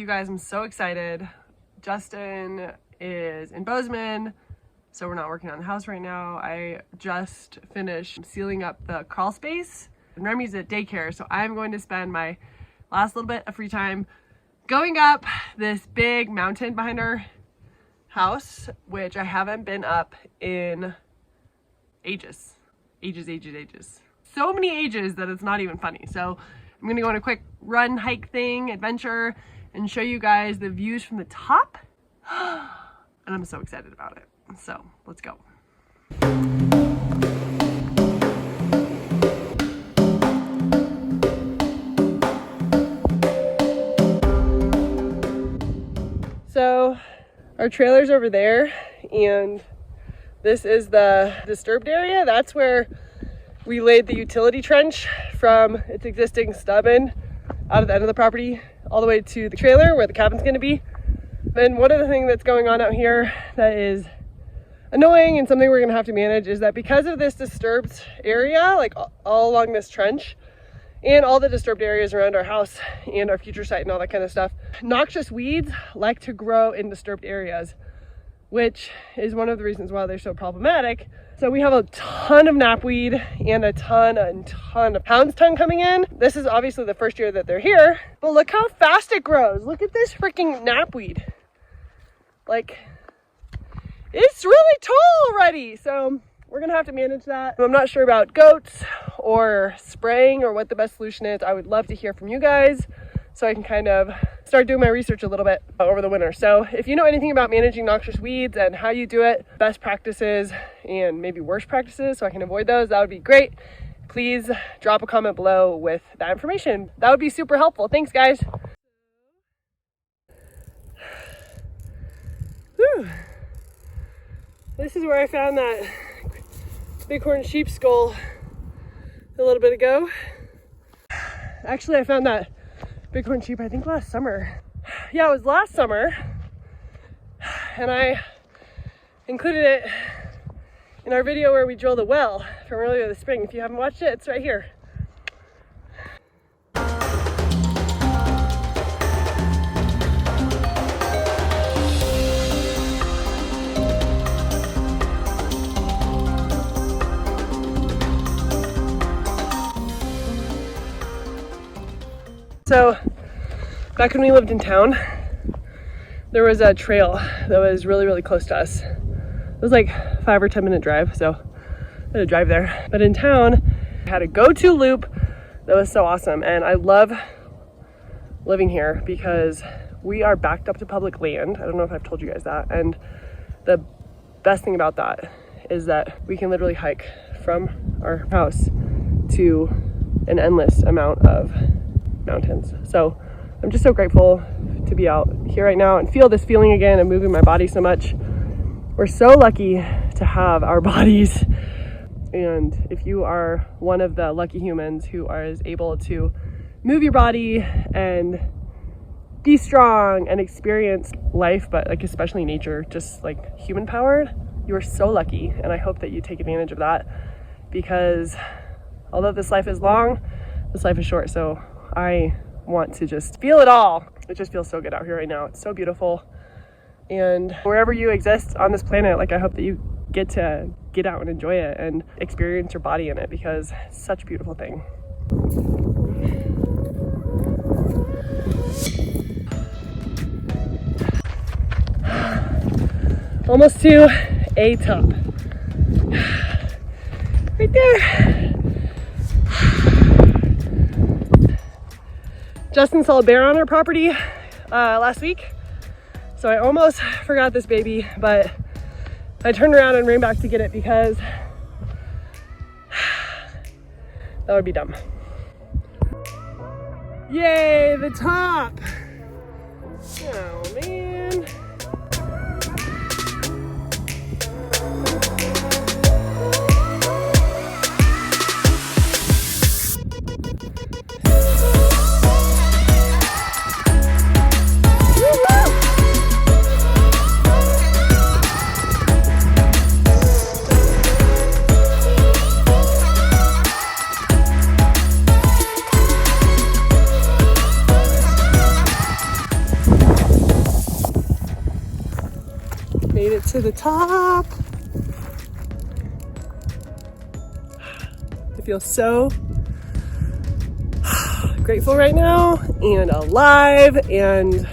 you guys, I'm so excited. Justin is in Bozeman, so we're not working on the house right now. I just finished sealing up the crawl space. And Remy's at daycare, so I'm going to spend my last little bit of free time going up this big mountain behind our house, which I haven't been up in ages. So many ages that it's not even funny. So I'm gonna go on a quick run, hike thing, adventure, and show you guys the views from the top. And I'm so excited about it. So let's go. So our trailer's over there, and this is the disturbed area. That's where we laid the utility trench from its existing stub end out at the end of the property all the way to the trailer where the cabin's gonna be. And one of the things that's going on out here that is annoying and something we're gonna have to manage is that because of this disturbed area, like all along this trench and all the disturbed areas around our house and our future site and all that kind of stuff, noxious weeds like to grow in disturbed areas, which is one of the reasons why they're so problematic. So we have a ton of knapweed and a ton of hound's tongue coming in. This is obviously the first year that they're here, but look how fast it grows. Look at this freaking knapweed. Like, it's really tall already. So we're gonna have to manage that. I'm not sure about goats or spraying or what the best solution is. I would love to hear from you guys so I can kind of start doing my research a little bit over the winter. So if you know anything about managing noxious weeds and how you do it, best practices and maybe worst practices so I can avoid those, that would be great. Please drop a comment below with that information. That would be super helpful. Thanks, guys. Whew. This is where I found that bighorn sheep skull a little bit ago. Actually, I found that bighorn sheep, I think last summer. Yeah, it was last summer. And I included it in our video where we drilled a well from earlier this spring. If you haven't watched it, it's right here. So back when we lived in town, there was a trail that was really close to us. It was like 5 or 10 minute drive, so I had to drive there. But in town, I had a go-to loop that was so awesome. And I love living here because we are backed up to public land. I don't know if I've told you guys that. And the best thing about that is that we can literally hike from our house to an endless amount of mountains. So I'm just so grateful to be out here right now and feel this feeling again and moving my body so much. We're so lucky to have our bodies. And if you are one of the lucky humans who is able to move your body and be strong and experience life, but like especially nature, just like human powered, you are so lucky. And I hope that you take advantage of that, because although this life is long, this life is short. So I want to just feel it all. It just feels so good out here right now. It's so beautiful. And wherever you exist on this planet, like I hope that you get to get out and enjoy it and experience your body in it, because it's such a beautiful thing. Almost to a top. Right there. Justin saw a bear on our property last week, so I almost forgot this baby, but I turned around and ran back to get it because that would be dumb. Yay, the top! Oh man. to the top. I feel so grateful right now and alive and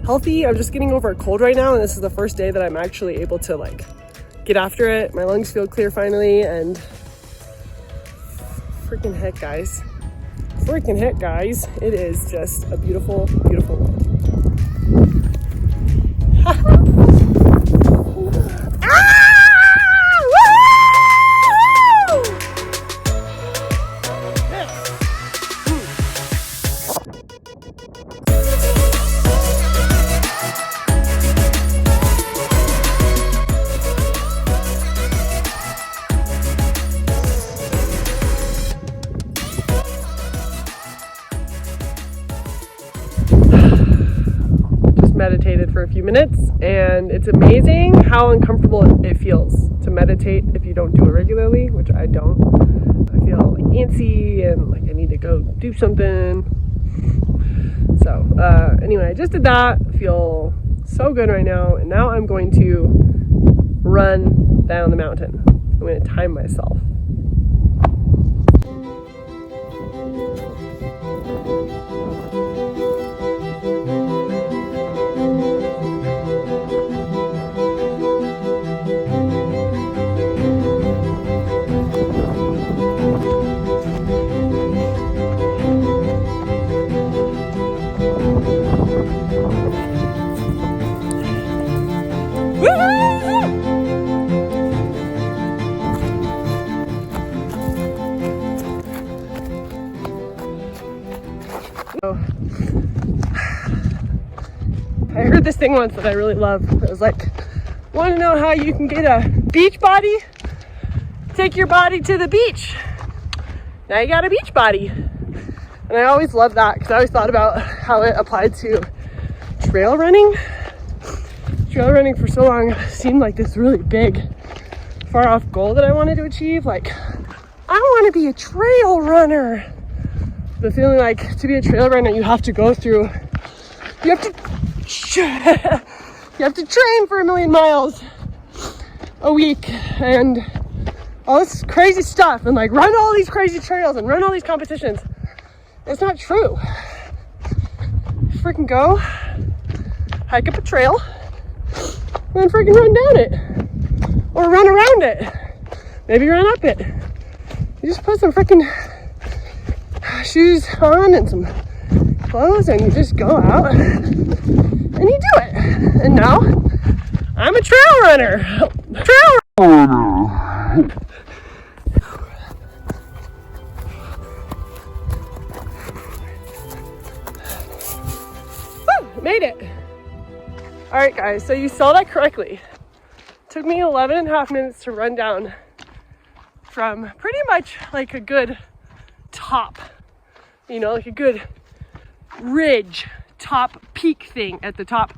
healthy. I'm just getting over a cold right now, and this is the first day that I'm actually able to like get after it. My lungs feel clear finally, and freaking heck, guys. Freaking heck, guys. It is just a beautiful, beautiful world. Meditated for a few minutes, and it's amazing how uncomfortable it feels to meditate if you don't do it regularly, which I don't. I feel like antsy and like I need to go do something. So anyway, I just did that. I feel so good right now, and now I'm going to run down the mountain. I'm going to time myself. I heard this thing once that I really love. It was like, want to know how you can get a beach body? Take your body to the beach. Now you got a beach body. And I always loved that because I always thought about how it applied to trail running. Trail running for so long seemed like this really big, far off goal that I wanted to achieve. Like, I want to be a trail runner. The feeling like to be a trail runner, you have to go through, you have to train for 1,000,000 miles a week and all this crazy stuff and like run all these crazy trails and run all these competitions. It's not true. Freaking go hike up a trail and then freaking run down it or run around it. Maybe run up it. You just put some freaking shoes on and some clothes and you just go out and you do it. And now I'm a trail runner. Trail runner. Woo, made it. All right, guys, so you saw that correctly. It took me 11.5 minutes to run down from pretty much like a good top, you know, like a good ridge top peak thing at the top.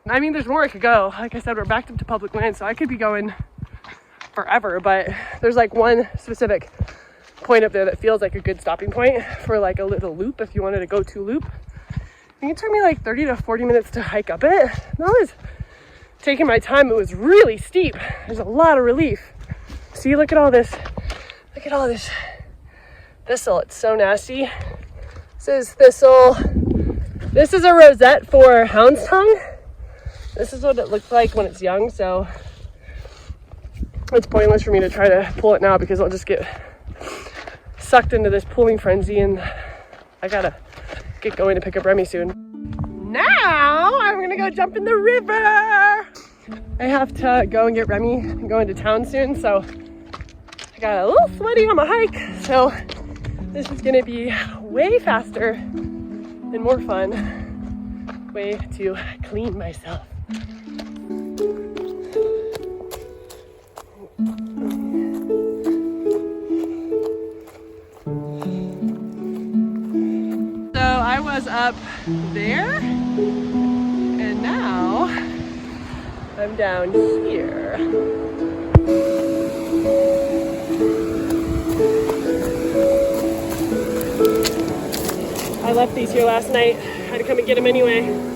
I mean, there's more I could go. Like I said, we're backed up to public land, so I could be going forever, but there's like one specific point up there that feels like a good stopping point for like a little loop if you wanted to go to loop. I think it took me like 30 to 40 minutes to hike up it. And I was taking my time. It was really steep. There's a lot of relief. See, look at all this. Look at all this thistle. It's so nasty. This is thistle. This is a rosette for hound's tongue. This is what it looks like when it's young, so it's pointless for me to try to pull it now because I'll just get sucked into this pulling frenzy, and I gotta get going to pick up Remy soon. Now I'm gonna go jump in the river. I have to go and get Remy and go into town soon, so I got a little sweaty on my hike, so this is gonna be way faster and more fun way to clean myself. So I was up there and now I'm down here. I left these here last night. I had to come and get them anyway.